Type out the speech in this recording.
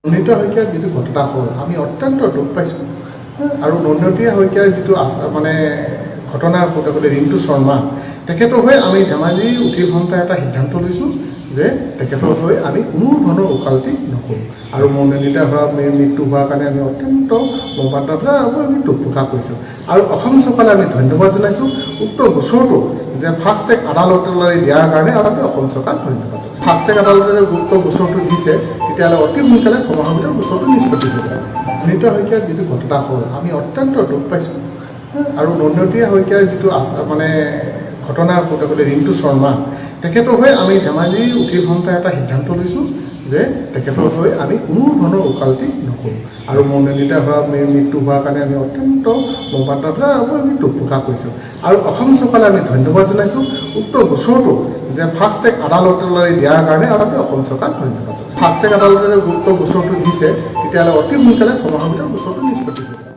নন্দিতা শইকীয়াৰ যিটো ঘটনা হ'ল আমি অত্যন্ত দুখ পাইছোঁ আৰু নন্দিতা শইকীয়াৰ যিটো মানে ঘটনাৰ প্ৰতি ৰিণ্টু শৰ্মা তেখেতৰ হৈ আমি ধেমাজি উকিল সন্থাই এটা সিদ্ধান্ত লৈছোঁ যে তেখেতৰ হৈ আমি কোনো ধৰণৰ ওকালতি নকৰোঁ আৰু নন্দিতাৰ মৃত্যু হোৱাৰ কাৰণে আমি অত্যন্ত মৰ্মান্তিত আৰু আমি দুখ প্ৰকাশ কৰিছোঁ আৰু অসম চৰকাৰলৈ আমি ধন্যবাদ জনাইছোঁ উক্ত গোচৰটো যে ফাষ্ট ট্ৰেক আদালতলৈ দিয়াৰ কাৰণে আমি অসম চৰকাৰক ধন্যবাদ জনাইছোঁ ফাষ্ট ট্ৰেক আদালতে উক্ত গোচৰটো দিছে তেতিয়াহ'লে অতি সোনকালে ছমাহৰ ভিতৰত গোচৰটো নিষ্পত্তি হৈ যাব নন্দিতা শইকীয়াৰ যিটো ঘটনা হ'ল আমি অত্যন্ত দুখ পাইছোঁ আৰু নন্দিতা শইকীয়াৰ যিটো মানে ঘটনাৰ প্ৰতি ৰিণ্টু শৰ্মা তেখেতৰ হৈ আমি ধেমাজি উকিল সন্থাই এটা সিদ্ধান্ত লৈছোঁ যে তেখেতৰ হৈ আমি কোনো ধৰণৰ ওকালতি নকৰোঁ আৰু নন্দিতাৰ মৃত্যু হোৱাৰ কাৰণে আমি অত্যন্ত মৰ্মান্তিত আৰু আমি দুখ প্ৰকাশ কৰিছোঁ আৰু অসম চৰকাৰলৈ আমি ধন্যবাদ জনাইছোঁ উক্ত গোচৰটো যে ফাষ্ট ট্ৰেক আদালতলৈ দিয়াৰ কাৰণে আমি অসম চৰকাৰক ধন্যবাদ জনাইছোঁ ফাষ্ট ট্ৰেক আদালতে উক্ত গোচৰটো দিছে তেতিয়াহ'লে অতি সোনকালে ছমাহৰ ভিতৰত গোচৰটো নিষ্পত্তি হৈ যাব